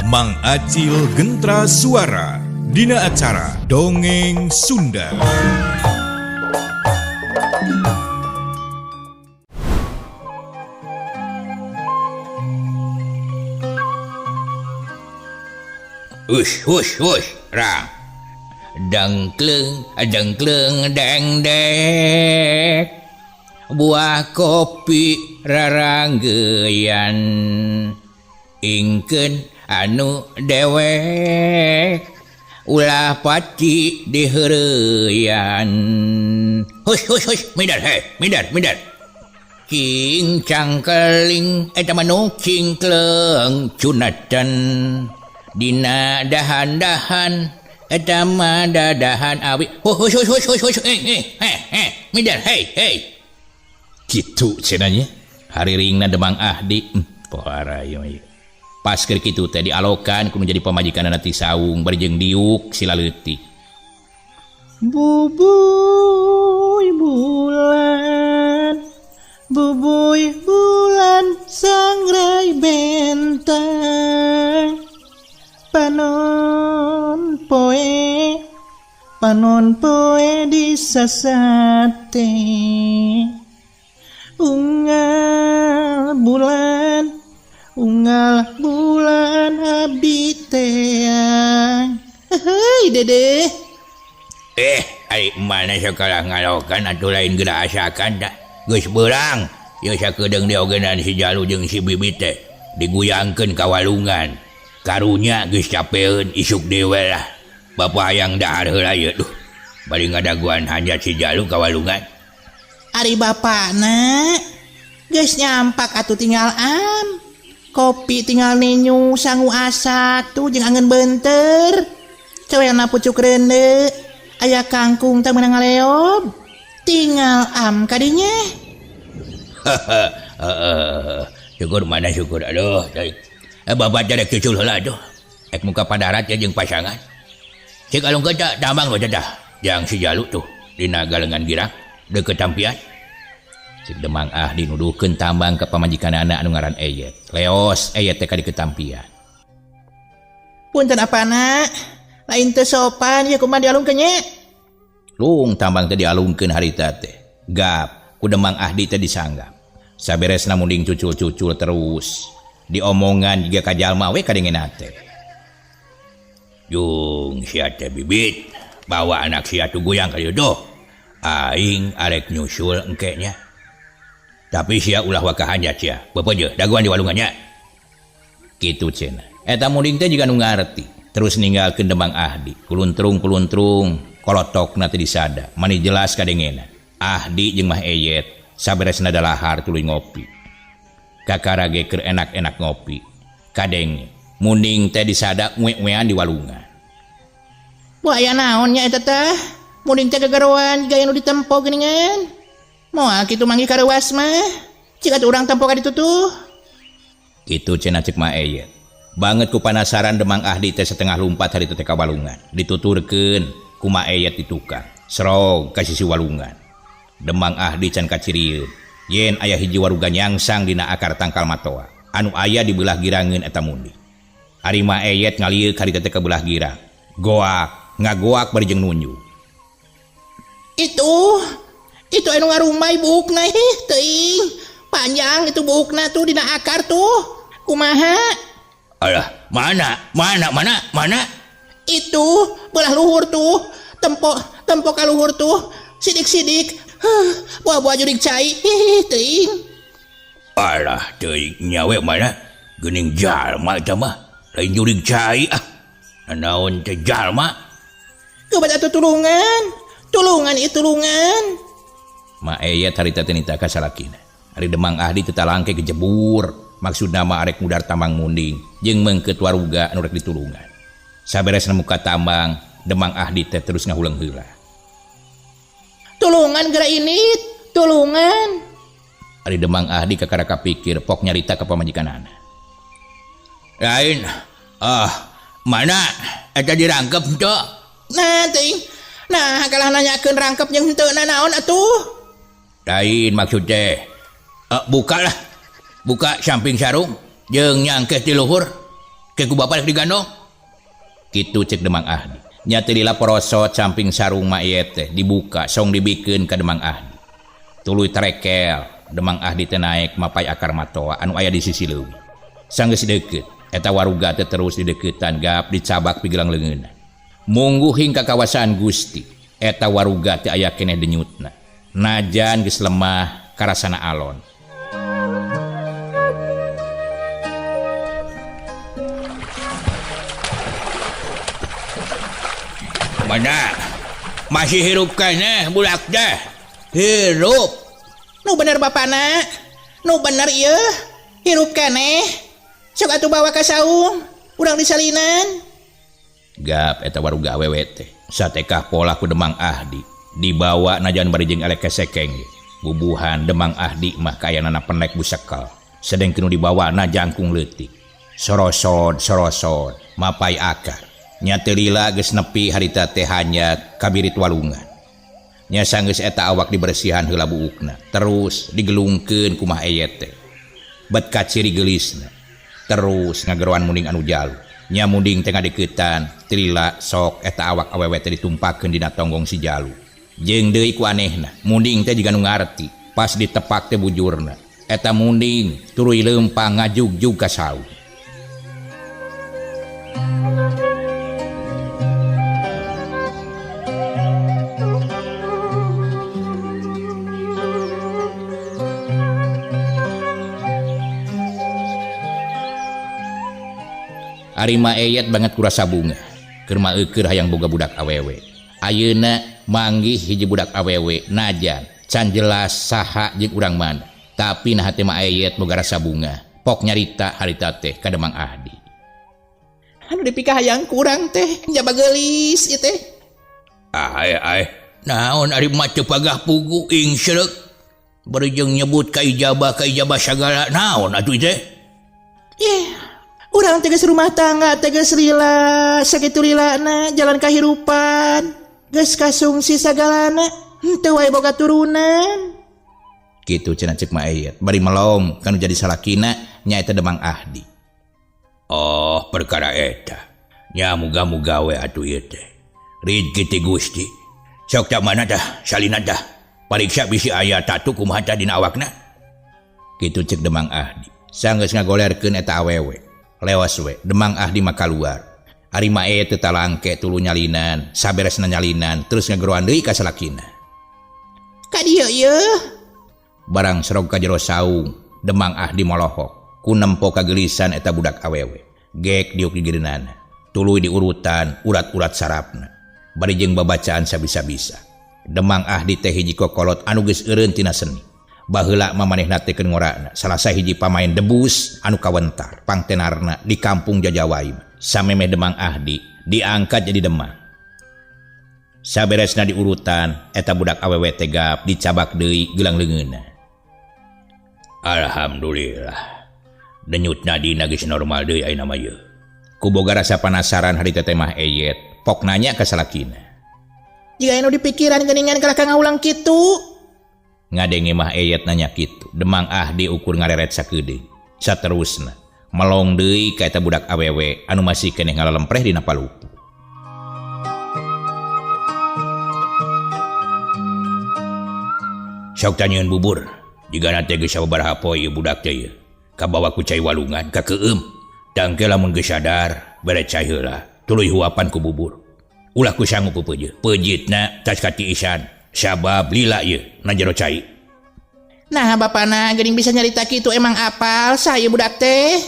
Mang Acil Gentra Suara dina acara Dongeng Sunda. Hush, rang. Dengkleng, deng dek. Buah kopi raranggeyan. Ingkeun anu dewek. Ulah pati diheureyan. Hush, midar. Cing cangkeling eta manu cingkleng cunatan. Dina dahan-dahan eta mah dadahan awi. Hush. Midar, hey. Kitu cenanya. Hari ringna Demang Ahdi. Pohara ieu. Pas keur kitu teh dialokan kudu jadi pamajikanna ti saung bari jeung diuk silaleutik. Bubuy bulan sangrai bentang. Panon poe disasate. Unggal bulan abdi teang. Hei dede. Ari mana sekolah ngalokan atuh lain geura asakan da. Geus beurang, ieu sakedeung diogenan si Jalu jeung si Bibit teh diguyangkeun ka walungan. Karunya geus capeun isuk dewe lah. Bapa hayang dahar heula ieu duh. Bari ngadaguan hanjat si Jalu ka walungan. Ari bapana geus nyampak atuh tinggal am. Kopi tinggal ninyu sangu asatu jeung angeun beunteur. Caweana pucuk reuneu, aya kangkung teh meunang ngaleob. Tinggal am kadinya. Syukur mana syukur aduh. Babat ada cucul heula atuh. Ek muka padarat ya jeung pasangan. Cik alung kita tambang we dah. Jang si Jalu tuh dina galengan girang deukeut tampian. Cik Demang Ahdi nuduhkeun tambang ka pamajikanana anu ngaran Eyet. Leos Eyet teh ka diketampian. Punten apana? Lain teu sopan ieu kumaha dialungkeun nya? Lung tambang teh dialungkeun harita teh. Gap ku Demang Ahdi teh disanggap. Saberesna munding cucul-cucul terus. Diomongan juga ka jalma we kadengena teh. Jung sia teh Bibit bawa anak sia tu goyang ka dieu doh. Aing arek nyusul engke nya. Tapi sia ulah waka hanjat sia. Bepeujeuh daguan di walungannya. Kitu cenah. Eta munding teh jiga nu ngarti. Terus ninggalkeun Demang Ahdi. Kuluntrung kolotokna teh disada. Mani jelas kadengena. Ahdi jeung Mah Eyet saberesna dalahar tuluy ngopi. Kakarage keur enak-enak ngopi. Kadenge munding teh disada ngwe-ngwean di walungan. Wah aya naon nya eta teh? Munding teh gagaroan gaya nu ditempo geuningan. Moal kitu manggi kareuwas mah. Cik atuh urang tempo ka ditu tuh. Kitu cenah cek Mah Eyet. Banget ku panasaran Demang Ahdi teh setengah lumpat hari teh ka walungan. Dituturkeun ku Mah Eyet di tukang. Serog ka sisi walungan. Demang Ahdi can kacirieun. Yen aya hiji waruga nyangsang dina akar tangkal matoa anu aya di belah girangeun eta mundi. Ari Mah Eyet ngalieu ka ditu teh ka belah girang. Ngagoak bari jeung nunyu. Itu anu ngarumay buukna teuing. Panjang itu buukna tuh dina akar tuh. Kumaha? Alah, mana? Itu belah luhur tuh. Tempo ka luhur tuh. Sidik-sidik. Buah-buah jurig cai. Teuing. Alah, teuing nyawe mana? Geuning jalma eta mah. Lain jurig cai ah. Naon teh jalma? Kebat atuh tulungan. Tulungan. Mah Eyet harita teh nita ka salakina. Ari Demang Ahdi teh talangke kejebur. Maksudna mah arek mudar tambang munding jeung meungkeut waruga anu rek ditulungan. Saberesna muka tambang, Demang Ahdi teh terus ngahuleung heula. Tulungan geura ini, tulungan. Ari Demang Ahdi kakara kapikir pok nyarita ka pamajikanana. Lain, mana? Eta dirangkep teu? Nah, teuing. Nah, kalah nanyakeun rangkep jeung henteu naon atuh. Lain maksud teh. Buka samping sarung jeung nyangkeh ti luhur. Kayak ku bapak digano. Kitu cek Demang Ahdi. Nya teu lila porosot samping sarung mayet teh dibuka song dibikeun ka Demang Ahdi. Tuluy terekel, Demang Ahdi teh naek mapai akar matoa anu aya di sisi leuwih. Sanggeus deukeut, eta waruga teh terus dideuketan gap dicabak pigelang leungeunna. Mungguhing ka kawasan Gusti, eta waruga teh aya keneh denyutna. Najan geus lemah karasana alon. Mana? Masih hirup kana budak dah. Hirup. Nu bener bapana. Nu bener ieu. Hirup kaneh. Sok atuh bawa ka saung. Urang disalinan. Gap eta waruga awewe teh. Satekah pola ku Demang Ahdi. Dibawa najan bari jeung elek kesekeng. Bubuhan Demang Ahdi mah kayanana penek busekal. Sedeng kenu dibawa na jangkung leutik. Sorosod, mapai akar. Nya teu lila geus nepi harita teh hanyat kabirit walungan. Nya sanggeus eta awak dibersihan heula buukna, terus digelungkeun ku Mah Eyet teh. Bet kaciri geulisna. Terus ngageroan munding anu jalu. Nya munding teh ngadeuketan, teu lila sok eta awak awewe teh ditumpahkeun dina tonggong si jalu. Jeung deui ku anehna, munding teh jiga nu ngarti, pas ditepak teh bujurna. Eta munding tuluy leumpang ngajugjug ka saung. Ari Mah Eyet banget kurasa bunga. Keur maeukeur hayang boga budak awewe. Ayeuna manggih hiji budak awewe najan can jelas saha jeung urang mana. Tapi nah hate Mah Eyet boga rasa bunga. Pok nyarita harita teh ka Demang Ahdi. Anu dipika hayang kurang teh njaba geulis ieu teh. Naon ari mah teu pagah pugu ing sreuk. Bari jeung nyebut ka ijabah sagala naon atuh teh? Urang teh geus rumah tangga teh geus lila sakitu lilana jalan kahirupan. Geus kasungsi sagalana henteu wae boga turunan. Kitu cenah ceuk Mah Eyet bari melom kanu jadi salakina nyaeta Demang Ahdi. Oh, perkara eta. Nya muga-muga we atuh ieu teh. Rizki ti Gusti. Sok tak mana dah, salina dah. Pariksa bisi aya tatu kumaha tah dina awakna. Kitu ceuk Demang Ahdi. Sanggeus ngagolerkeun eta awewe. Lewas we, Demang Ahdi mah kaluar. Ari Mah Eyet teu talangke tulu nyalinan, saberesna nyalinan terus ngageroan deui ka salakina. Ka dieu yeuh. Barang serog ka jero saung, Demang Ahdi molohok. Ku nempo kagelisan eta budak awewe. Gek diuk di gireunana. Tuluy diurutan urat-urat sarapna. Bari jeung babacaan sabisa-bisa. Demang Ahdi teh hiji kokolot anu geus eureun tina seni. Baheula mamanehna teh keur ngorana salasa hiji pamain debus anu kawentar pangtenarna di kampung Jajawai. Samemeh Demang Ahdi diangkat jadi Demang. Saberesna diurutan eta budak awewe teh gap dicabak deui gelang leungeunna. Alhamdulillah. Denyutna dina geus normal deui ayeuna mah yeuh. Ku boga rasa penasaran harita teh Mah Eyet pok nanya ka salakina. Jika anu dipikiran geuningan kalak ngaulang kitu. Ngadenge Mah Eyet nanya kitu, Demang Ahdi ukur ngareret sakeudeung. Saterusna melong deui ka eta budak awewe anu masih keneh ngalalempreh dina palupu. Sok tanyeun bubur. Jigana teh geus sababaraha poe ieu budak teh ieu. Kabawa ku cai walungan ka keueum. Tangke lamun geus sadar, bere cai heula. Tuluy huapan ku bubur. Ulah ku sanggup peupeujeuh. Peujitna tas katiisan. Sabab lila ieu na jero cai. Nah bapana geuning bisa nyarita kitu emang apal saya budak teh.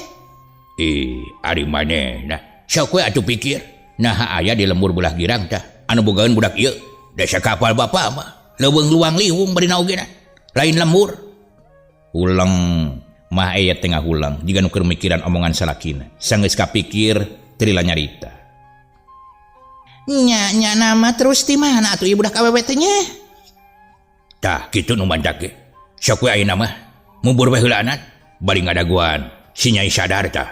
Ari manehna. Sok we atuh pikir. Nah aya di lembur belah girang tah. Anu bogaeun budak ieu. Da sakapal bapa mah. Leuweung luang liwung bari naogena. Lain lembur. Ulang Mah Eyet tengah ulang jiga nu keur mikiran omongan salakina. Sanggeus kapikir teu lila nyarita. Nya nama terus di mana atuh ieu budak awewe teh nya? Tah kitu nu mandak ge. Sok we ayeuna mah mubur we heulaanan bari ngadaguan si Nyai sadar tah.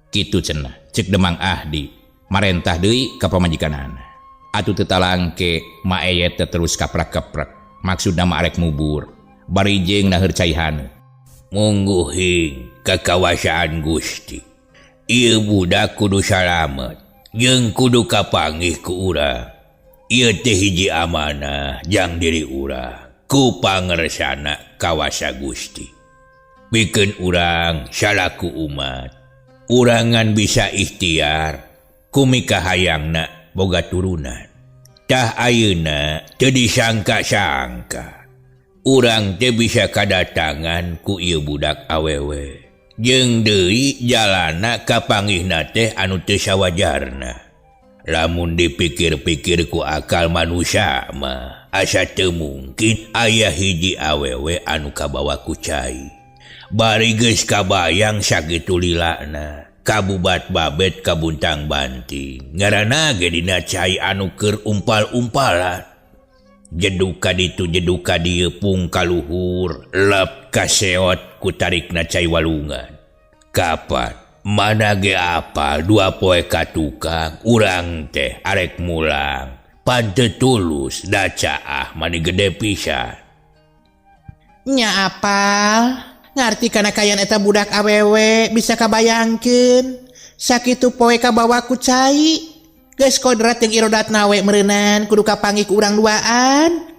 Kitu cenah ceuk Demang Ahdi marentah deui ka pamajikanana. Atuh teu talangke Mah Eyet teh terus kaprak-kaprak. Maksudna mah arek mubur. Bari jeung naheur cai haneut. Mungguhing kakawasaan Gusti. ieu budak kudu salamet jeung kudu kapangih ku urang. Ieu teh hiji amanah jang diri urang ku pangersana kawasa Gusti. Pikeun urang salaku umat, urangan bisa ikhtiar kumika hayangna boga turunan. Tah ayeuna teu disangka-sangka urang teh bisa kadatangan ku ieu budak awewe. Jeung deui jalana kapangihna teh anu teu sawajarna. Lamun dipikir-pikir ku akal manusia mah asa teu mungkin aya hiji awewe anu kabawa ku cai. Bari geus kabayang sakitu lilana, kabubat babet kabuntang banting. Ngaranna ge dina cai anu keur umpal-umpalan. Jeduk ka ditu jeduk ka dieu pung kaluhur, lep kaseot ku tarikna cai walungan. Kapan mana ge apal 2 poe ka tukang urang teh arek mulang pan teu tulus da caah mani gede pisan. Nya apal ngarti kana kayan eta budak awewe bisa kabayangkeun sakitu poe kabawa ku cai geus kodrat jeung irodatna we meureunnan kudu kapangih ku urang duaan.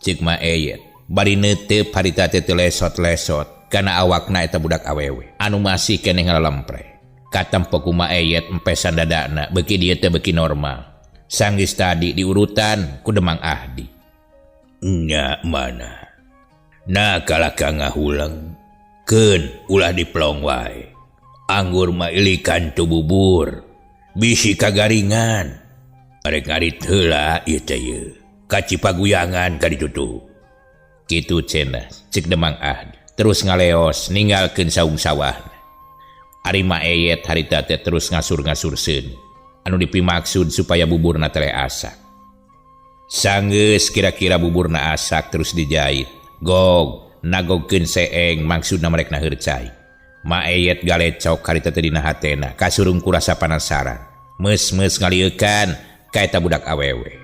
Cik Maeyet bari neuteup harita teh lesot-lesot kana awakna eta budak awewe anu masih keneh ngalempreh. Katempo ku Maeyet empesan dadana beuki dieu teh beuki normal. Sanggis tadi diurutan ku Demang Ahdi. Nya mana? Nah kalaka ngahulang keun ulah diplong wae. Anggur mah ilikan tu bubur, bisi kagaringan. Arek ngarit heula ieu teh yeuh. Kacipaguyangan ka ditutup. Kitu cenah cik Demang Ahdi. Terus ngaleos ninggalkeun saung sawahna. Ari Maeyet harita teh terus ngasur-ngasur seun anu dipimaksud supaya buburna teh asak. Sanggeus kira-kira buburna asak terus dijahit. Gog nagogkeun seeng maksudna marekna heurcai. Maeyet galecok harita teh dina hatena kasurung ku rasa panasaran. Meus-meus ngalieukan ka eta budak awewe.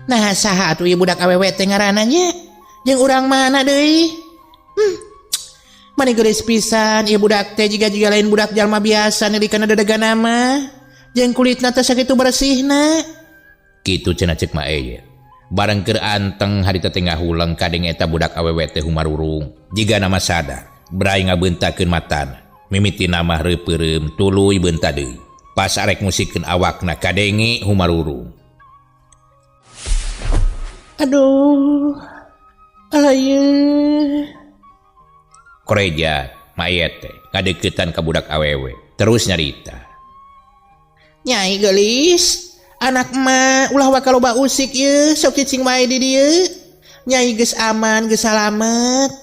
Nah saha atuh ieu budak awewe teh ngaranna nya? Jeung urang mana deui? Mani geulis pisan ieu budak teh jiga lain budak jalma biasa nilikeun dadegana mah. Jeung kulitna teh sakitu bersihna. Kitu cenah cek Maeyet. Bareng keur anteng harita teh ngahulang kadeng eta budak awewe teh humarurung. Jiga nama sadar, brai ngabeuntakeun matana. Mimiti nama reupeureum tuluy beunta deui. Pas arek musikeun awakna kadenge humarurung. Aduh, alayeuh. Koreja Maeyet teh ngadeuketan ka budak awewe terus nyarita. Nyai geulis, anak mah ulah wa kaloba usik yeuh sok cicing wae di dieu. Nyai geus aman, geus salamet.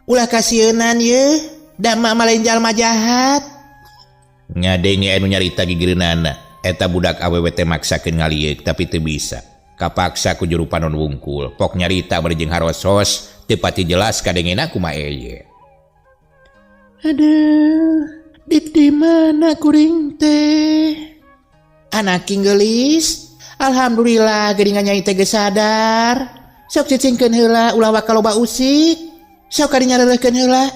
Ulah kasieunnan yeuh, da mah lain jalma jahat. Ngadenge anu nyarita gigireunana, eta budak awewe teh maksakeun ngalieuk tapi teu bisa. Kapaksa ku juru panon wungkul, pok nyarita bari jeung harosos teu pati jelas kadengena ku Maeyet. Aduh, di mana kuring teh? Anak geulis, alhamdulillah geuningan nyai teh geus sadar. Sok cicingkeun heula ulah wa kaloba usik. Sok kadinya leuleuhkeun heula.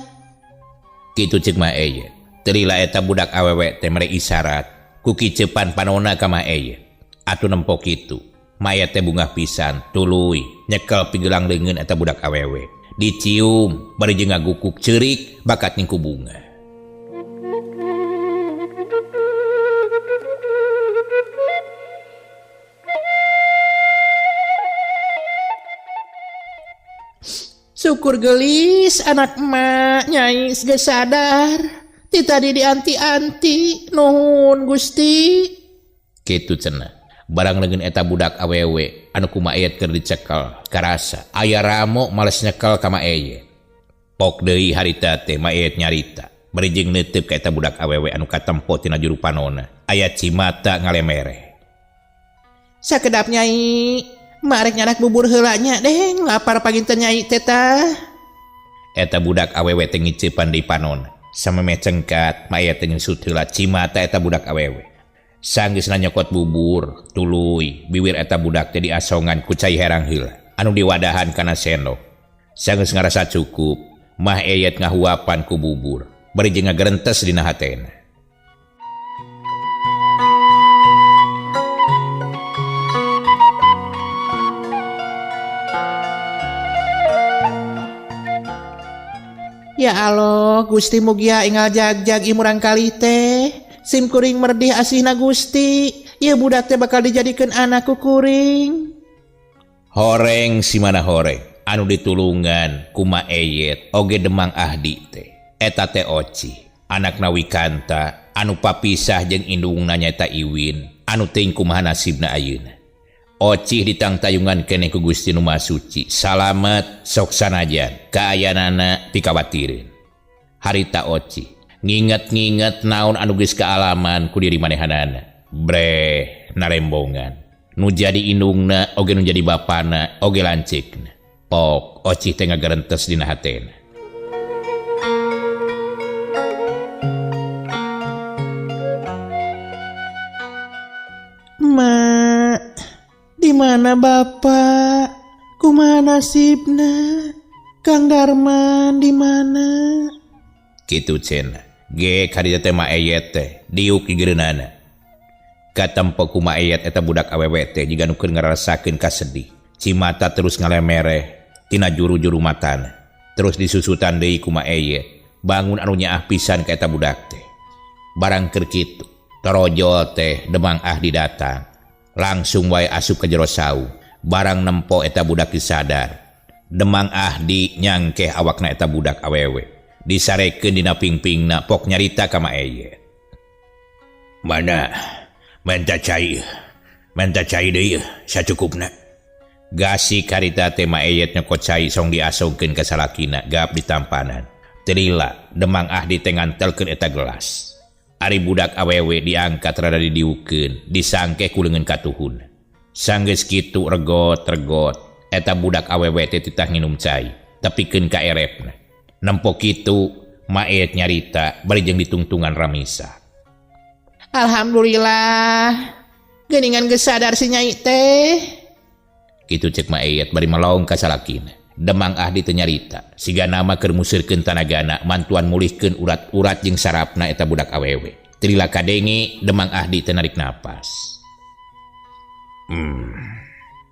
Kitu ceuk Maeyet. Terila eta budak awewe teh mere isyarat ku kicepan panonna ka Maeyet. Atuh nempo kitu. Mayat teh bungah pisan, tuluy nyekel pigelang leungeun eta budak awewe. Dicium, bari jeung ngagukuk ceurik bakat ningku bunga. Syukur geulis anak emak nyai geus sadar. Ti tadi dianti-anti, nuhun Gusti. Kitu cenah. Barang leungeun eta budak awewe anu ku Maeyet keur dicekel karasa aya ramo males nyekel ka Maeyet. Pok deui harita teh Maeyet nyarita bari jeung neuteup ka eta budak awewe anu katempo tina juru panonna aya cimata ngalemere. Sakedap nyai, marek nyanak bubur heula nya deng lapar paginten nyai teh tah. Eta budak awewe teh ngiceupan di panonna sameme cengkat Maeyet teh nyusut heula cimata eta budak awewe. Sanggeusna nyokot bubur, tuluy, bibir eta budak teh diasongan ku cai herang heula. anu diwadahan kana sendok. Sanggeus ngarasa cukup, mah eyet ngahuapan ku bubur, bari jeung ngagerentes dina hatena. Ya Allah, Gusti mugia ingal jagjag imurang kali teh. Sim kuring merdih asihna Gusti. Ya budak teh bakal dijadikan anakku kuring. Horeng si mana horeng anu ditulungan kuma eyet oge Demang Ahdi teh eta teh Oci anakna Wikanta anu papisah jeung indungna nyaeta Iwin anu teuing kumaha nasibna ayeuna. Oci ditangtayungan keneh ku Gusti Nu Maha Suci salamet sok sanajan kaayanana pikawatireun. Harita Oci nginget-nginget naon anu geus kaalaman ku diri manehanana bre narembongan nu jadi indungna oge nu jadi bapana oge lancikna. Pok Oci teh ngagerentes dina hatena. Mak, di mana Bapak? Kumaha nasibna? Kang Darman di mana? Kitu cenah. Ge karita teh mah eyet teh diuk di geureunana. Katempo kumaha eyet eta budak awewe teh jiga nu keur ngarasakeun kasedih. Cimata terus ngalemereh tina juru-juru matana. Terus disusutan deui kumaha eyet. Bangun anu nyaah pisan ka eta budak teh. Barang keur kitu, torojol teh Demang Ahdi datang. Langsung wae asup ka jero saung. Barang nempo eta budak disadar. Demang Ahdi nyangkeh awakna eta budak awewe. Disarekeun dina pingpingna pok nyarita ka ma eyet. Mana? Menta cai deui sacukupna. Gasi karita teh ma eyet nyokot cai song diasongkeun ka salakina gap ditampanan. Terila Demang Ahdi teh ngantelkeun eta gelas. Ari budak awewe diangkat rada didiukeun, disangkeh ku leungeun katuhun. Sanggeus kitu regot-regot eta budak awewe teh titah nginum cai, tepikeun ka erepna. Nempo kitu ma eyet nyarita bari jeung ditungtungan Ramisa. Alhamdulillah, geuningan geus sadar si Nyai teh. Kitu cek ma eyet bari melong ka salakina. Demang Ahdi teu nyarita, siga nama keur musirkeun tanagana mantuan mulihkeun urat-urat jeung sarapna eta budak awewe. Tilila kadengi Demang Ahdi teu narik napas.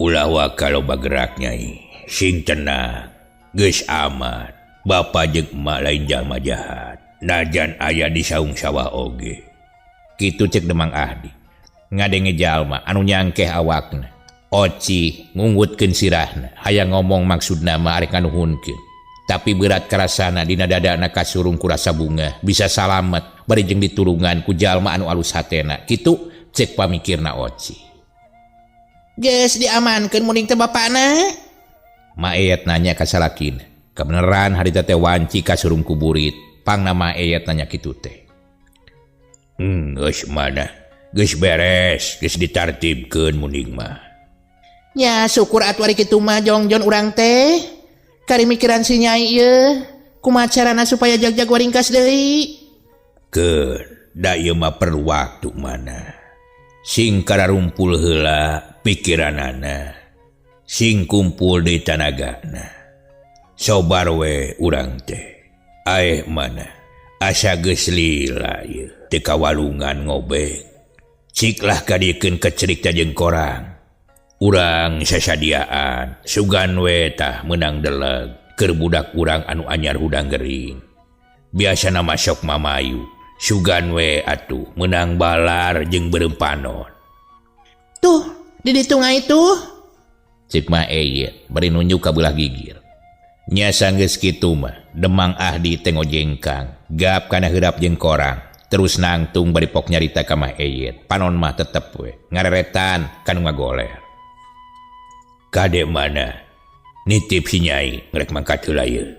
Ulah wakalo bagerak Nyai. Sing tenang, geus aman. Bapa jeung emak lain jalma jahat. Najan aya di saung sawah oge. Kitu cek Demang Ahdi. Ngadenge jalma anu nyangkeh awakna. Oci ngungutkeun sirahna, hayang ngomong maksudna mah arek nganuhunkeun. Tapi berat karasana dina dadana kasurung ku rasa bunga, bisa salamet bari jeung ditulungan ku jalma anu alus hatena. Kitu cek pamikirna Oci. Geus diamankeun muning teh bapana? Ma eyet nanya ka salakina. Kebeneran harita teh wanci kasurung ku burit. Pangna ma eyet nanya kitu teh. Geus mana? Geus beres, geus ditartibkeun muning mah. Ya syukur atuh ari kitu mah jongjon urang teh. Kari mikiran si Nyai ieu, kumaha carana supaya jagjag waringkas deui. Keur, da ieu mah perlu waktu mana. Sing kararumpul heula pikiranana. Sing kumpul di tanagana. Sobar we urang teh. Aeh mana? Asa geus lila ieu teu kawalungan ngobek. Ciklah kadiekeun kecerikna jeung korang. Urang sasadiaan sugan we tah menang deleg keur budak urang anu anyar hudang gering. Biasana masok mamayu sugan we atuh menang balar jeung beureum panon. Tuh, di ditunga itu. Cik ma eyet bari nunjuk ka belah gigir. Nya sanggeus kitu mah Demang Ahdi teh ngojengkang gap kana heurap jeung korang. Terus nangtung bari pok nyarita ka mah eyet. Panon mah tetep we ngareretan kanu ngagoler. Kade mana? Nitip si Nyai ngerek mangkat heula ieu.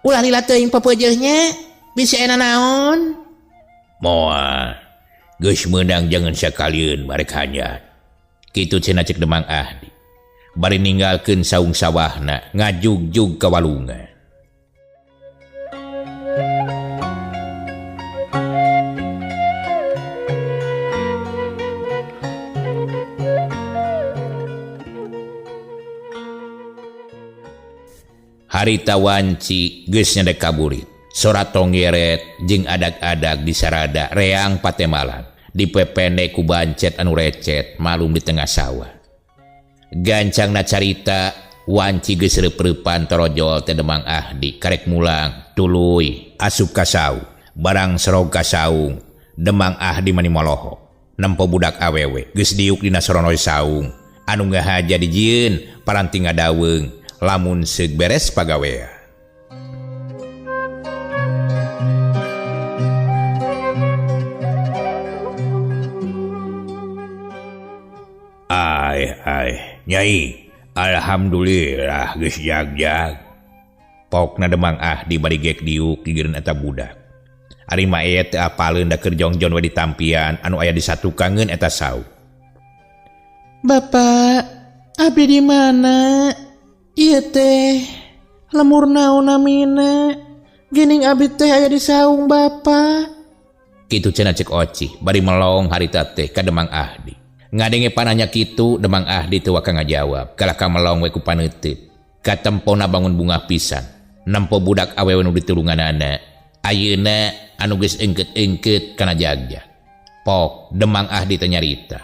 Ulah lila teuing pepeujeuhnya, bisi ena naon? Moal. Geus meunang jangan sakalieun marek hanyat. Kitu cenah cek Demang Ahdi. Bari ninggalkeun saung sawahna ngajugjug ka walungan. harita wanci geus nyadek kaburit sora tonggeret jeung adag-adag di sarada reang patemalan dipepende ku bancet anu recet malum di tengah sawah. Gancangna carita wanci geus reup-reupan torojol teh Demang Ahdi karek mulang tuluy asup ka saung barang serog ka saung Demang Ahdi mani molohok nempo budak awewe geus diuk dina soronoy saung anu ngahaja dijieun paranti ngadaweung lamun seug beres pagawean. Ai Nyai, alhamdulillah geus jag-jag. Pokna Demang Ahdi bari gek diuk digireun eta budak. Ari mah aya teu apaleun da keur jongjon we ditampian anu aya di satukangeun eta saung. Bapak, abdi di mana? Ieu teh lemur naon namina? Geuning abdi teh aya di saung Bapak. Kitu cenah cek Oci bari melong harita teh ka Demang Ahdi. Ngadenge pananya kitu Demang Ahdi teu waka ngajawab kalaka melong we ku paneuteut. Katempona bangun bunga pisan nempo budak awewe nu ditulunganana. Ayeuna anu geus engkeut-engkeut kana jagjag. Pok Demang Ahdi teh nyarita.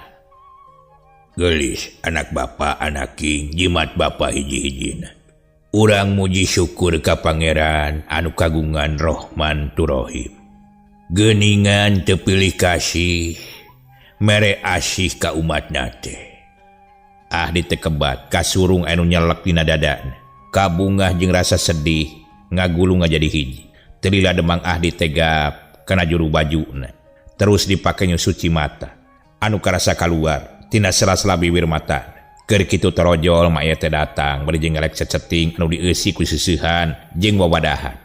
Gelis anak bapa anak king jimat bapa hiji-hijina. Urang muji syukur ka Pangeran anu kagungan Rahman tu Rahim. Geuningan teu pilih kasih mere asih ka umatna teh. Ahdi teh kebat kasurung anu nyelek dina dadana. Kabungah jeung rasa sedih ngagulung ngajadi hiji. Telila Demang Ahdi tegap kana juru bajuna. Terus dipake nyusuci mata. Anu karasa kaluar tina sela-sela bibir mata. Keur kitu torojol ma aya teh datang bari jeung ngelek ceceting anu dieusi ku seusehan jeung wawadahan.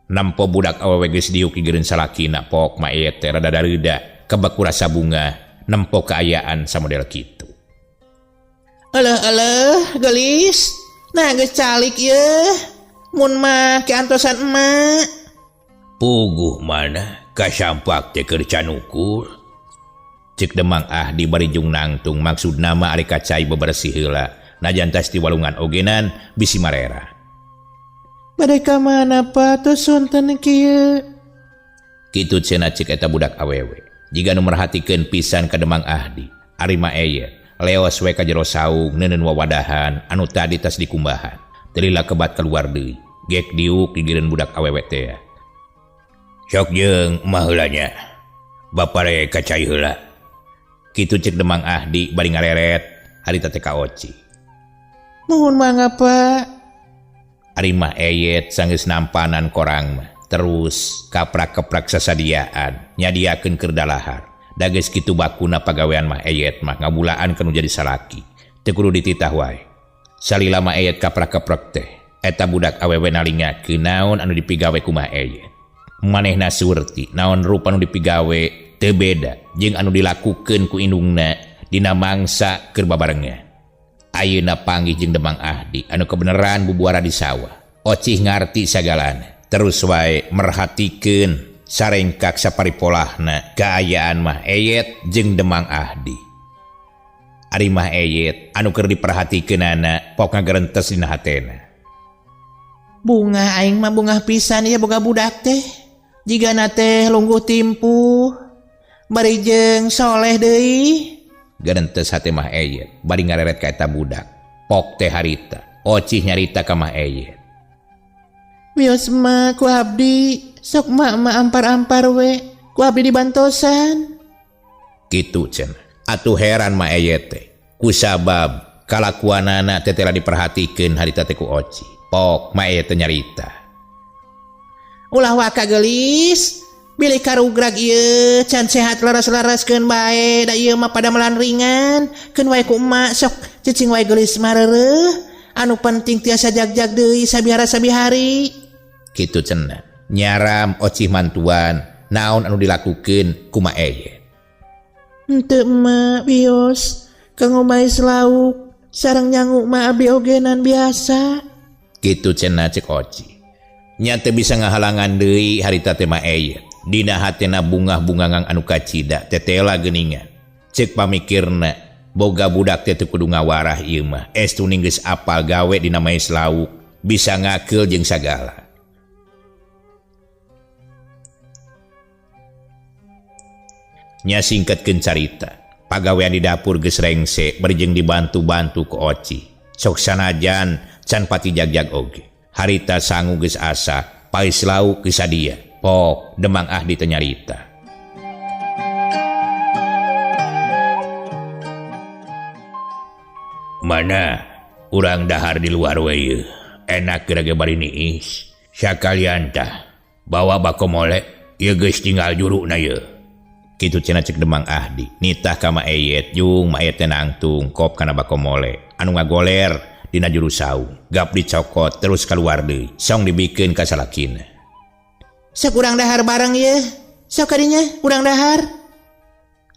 Nampo budak awewe geus diuk digireun salakina pok ma aya teh rada dareuda kebek ku rasa bunga nempo kaayaan samodel kitu. Alah, gelis. Nah geus calik ieu. Mun mah ke antosan emak. Puguh mana kasampak teh keur can ukur. Cek Demang Ahdi bari jung nangtung maksud nama ari kacai bebersih heula najan tas di walungan ogenan bisi marera. Bade ka mana pa tos sonten kieu? Kitu cenah cek eta budak awewe. Jiga nu merhatikeun pisan ka Demang Ahdi, ari mah eye leos we ka jero saung neuneun wawadahan anu tadi tas dikumbahan. Telila kebat keluar deui, gek diuk digireun budak awewe teh. Sok jeung emah heula nya. Bapa re kacai heula. Kitu cek Demang Ahdi bari ngareret harita teh ka Oci. Nuhun mangga Pak. Ari mah eyet sanggeus nampanan korang mah. Terus kaprak-keprak sasadiaan nyadiakeun keur dalahar. Da geus kitu bakuna pagawean mah eyet mah ngabulaan kanu jadi salaki. Teu kudu dititah wae. Salila mah eyet kaprak-keprek teh. Eta budak awewe nalingakeun naon anu dipigawe ku mah eyet. Manehna surti naon rupa anu dipigawe teu beda jeung anu dilakukeun ku indungna dina mangsa keur babarengan. Ayeuna panggih jeung Demang Ahdi anu kebeneran bubuara di sawah. Ocih ngarti sagalana. Terus wae merhatikeun sarengkak saparipolahna kaayaan mah eyet jeung Demang Ahdi. Ari mah eyet anu keur diperhatikeunana pok ngagerentes dina hatena. Bunga aing mah bunga pisan ieu boga budak teh. Jigana teh lungguh timpuh. Bari jeung soleh deui. Gerentes hate mah eyet bari ngareret ka eta budak. Pok teh harita Ocih nyarita ka mah eyet. Wios mah ku abdi sok mah ampar-ampar we ku abdi dibantosan. Kitu cenah. Atuh heran mah eyet teh kusabab kalakuanana teh tela diperhatikeun harita teh ku Oci. Pok mah eyet teh nyarita. Ulah waka gelis. Bilih karugrag ieu can sehat laras-laraskeun bae da ieu mah pada melan ringan. Keun wae ku emak sok cicing wae gelis mareureuh. Anu penting tiasa jag-jag deui sabihara-sabihari. Kitu cenah. Nyaram Ocih mantuan naon anu dilakukeun ku mah eyet. Henteu emak bios kang omahe lauk sareng nyanguk mah abi ogenan biasa. Kitu cenah cek Oci. Nya teu bisa ngahalangan deui harita teh mah eyet. Dina hatena bunga-bungangang anu kacida tetela geuningan. Cek pamikirna boga budak teh teu kudu ngawarah ieu mah. Estu geus apal gawe dina maes lauk bisa ngakil jeung sagala. Nya singkatkeun carita, pagawean di dapur geus rengse bari jeung dibantu-bantu ku Oci. Sok sanajan can pati jagjag oge. Harita sangu geus asa, paes lauk geus sadia. Pok Demang Ahdi teu nyarita. Mana urang dahar di luar we enak gerage bari niis. Sakalian tah bawa bako molek ieu geus tinggal juruna ye. Kitu cenah cek Demang Ahdi. Nitah ka Maeyet jeung Maeyet teh nangtung kop kana bako mole anu ngagoler dina juru saung. Gap dicokot terus kaluar deui. Song dibikeun ka salakina. Sok urang dahar bareng ye. Sok kadinya urang dahar.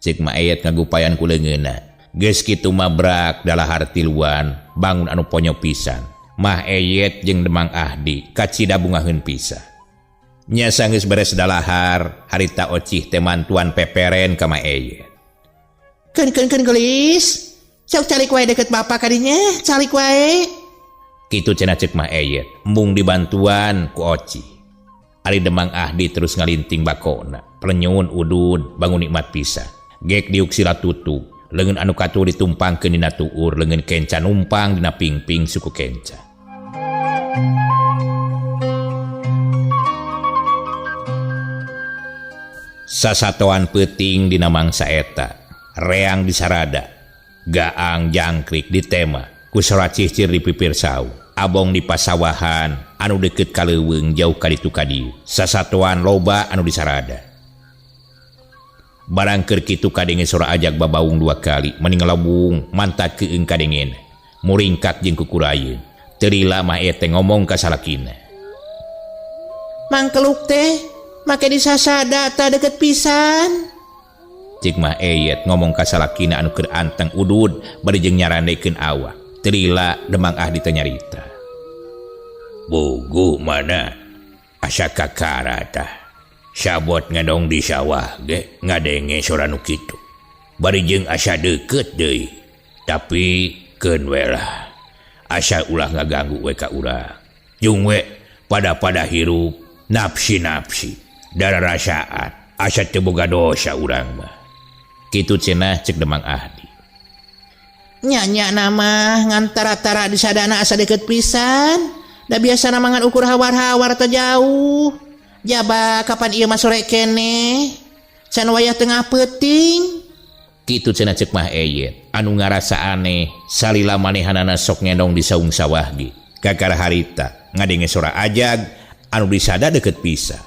Cek Maeyet ngagupayan ku leungeunna. Geus kitu mabrak dalahar tiluan bangun anu ponyo pisan. Maeyet jeung Demang Ahdi kacida bungaheun pisah. Nya sanggeus beres dalahar, harita Ocih teh mantuan peperen ka Maeyet. Keun gelis. Sok calik wae deket bapa kadinya, calik wae. Kitu cenah cek Maeyet, embung dibantuan ku Ocih. Ari Demang Ahdi terus ngalinting bakona, prenyun udud bangun nikmat pisan. Gek diuk sila tutug, leungeun anu katuh ditumpangkeun dina tuur, leungeun kenca numpang dina pingping suku kenca. Sasatoan peuting dina mangsa eta, reang di sarada, gaang jangkrik di tema, ku soracicir di pipir saung, abong di pasawahan, anu deket ka leuweung jauh ka ditu ka dieu. Sasatoan loba anu di sarada. Barang keur kitu kadenge sora ajak babaung 2 kali, mending ngelobung mantak keung kadengena, muringkak jeung kukurayeun. Teu lila Maeyet teh ngomong ka salakina. Mangkeluk teh make disasada ta deket pisan. Cik Maeyet ngomong ka salakina anu keur anteng udud bari jeung nyarandekeun awak. Teu lila Demang Ahdi teh nyarita. Bogo mana asa kakara tah. Sabot ngadong di sawah ge ngadenge sora nu kitu. Bari jeung asa deukeut deui. Tapi keun we lah. Asa ulah ngaganggu we ka urang. Jeung we pada hirup napsi-napsi. Dara rasaan asa teu boga dosa urang mah. Kitu cenah cek Demang Ahdi. Nya nama ngantara-tara di sadana asa deket pisan. Da biasa namangan ukur hawar-hawar teh jauh. Jaba kapan ieu mah sore kene? Can wayah tengah peuting. Kitu cenah cek Maeyet anu ngarasa aneh salila manehanana sok ngendong di saung sawah ge. Kakara harita ngadenge sora ajag anu disada deket pisah.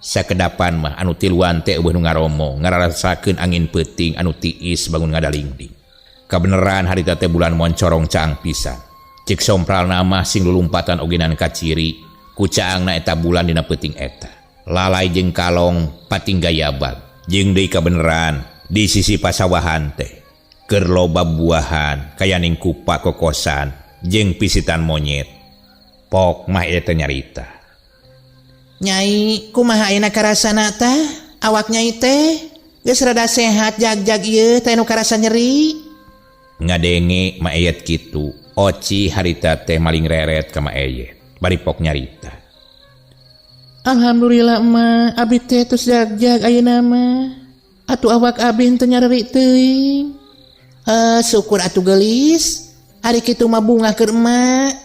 Sakedapan mah anu tiluan teh eueuh nu ngaromo ngarasakeun angin peuting anu tiis bangun ngadalingding. Kabeneran harita teh bulan moncorong caang pisan. Cik sompralna mah sing lulumpatan ogenan ka ciri ku caangna eta bulan dina peuting eta. Lalai jeung kalong pating gayabag. Jeung deui kabeneran di sisi pasawahan teh keur loba buahan kayaning kupa kokosan jeung pisitan monyet. Pok mah eta nyarita. Nyai, kumaha ayeuna karasana tah? Awak nyai teh geus rada sehat jag-jag ieu teh nu karasa nyeri. Ngadenge Maeyet kitu, Oci harita teh maling reret ka Maeyet. Bari pok nyarita. Alhamdulillah mah, abi teh tos jag-jag ayeuna mah. Atuh awak abi teu nyareri teuing. Syukur atuh gelis. Ari kitu mah bunga keur emak.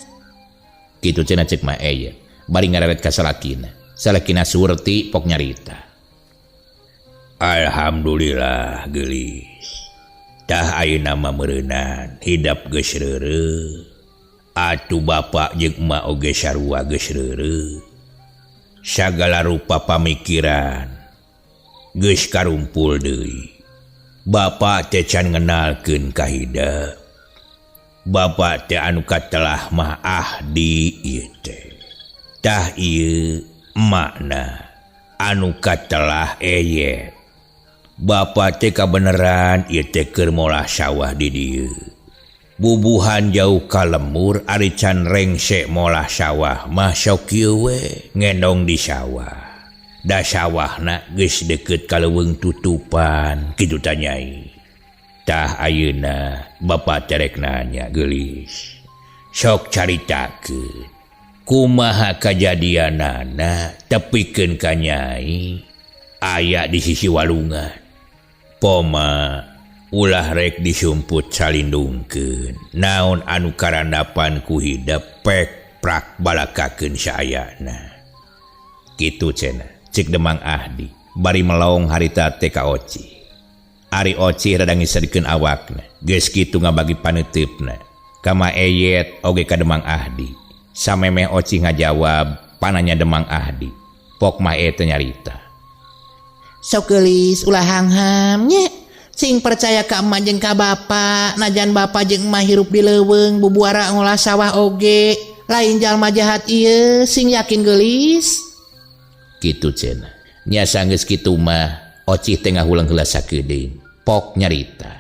Kitu cenah cek Maeyet. Bari ngareret ka salakina. Salakina surti pok nyarita. Alhamdulillah gelis. Tah ayeuna mah meureunan hidap geus reureuh. Atuh bapa jeung emak oge sarua geus reureuh. Sagala rupa pamikiran geus karumpul deui. Bapa teh can ngenalkeun ka hidap. Bapa teh anu katelah mah Ahdi ieu teh. Tah ieu emakna anu katelah Eyet. Bapa teh kabeneran ieu teh keur molah sawah di dieu. Bubuhan jauh ka lemur ari can rengse molah sawah mah sok ieu we ngendong di sawah. Da sawahna geus deukeut ka leuweung tutupan kitu tah Nyai. Tah ayeuna bapa teh rek nanya geulis. Sok caritakeun kumaha kajadian anak tepiken kanyai aya di sisi walungan poma ulah rek disumput salindungkeun naon anu karandapan ku hidep pek prak balakakeun sayana kitu cenah cik Demang Ahdi bari melong harita teh ka Oci ari Oci rada ngisedikeun awakna geus kitu ngabagi paneutupna ka Maeyet oge ka Demang Ahdi samemeh Oci ngajawab pananya Demang Ahdi pok Mae teh nyarita sok geulis ulah hangham nya sing percaya ka emak jeung ka bapa najan bapa jeung emak hirup di leuweung bubuara ngolah sawah oge lain jalma jahat ieu sing yakin geulis kitu cenah nya sanggeus kitu mah Oci teh ngahulang heula sakeudeung pok nyarita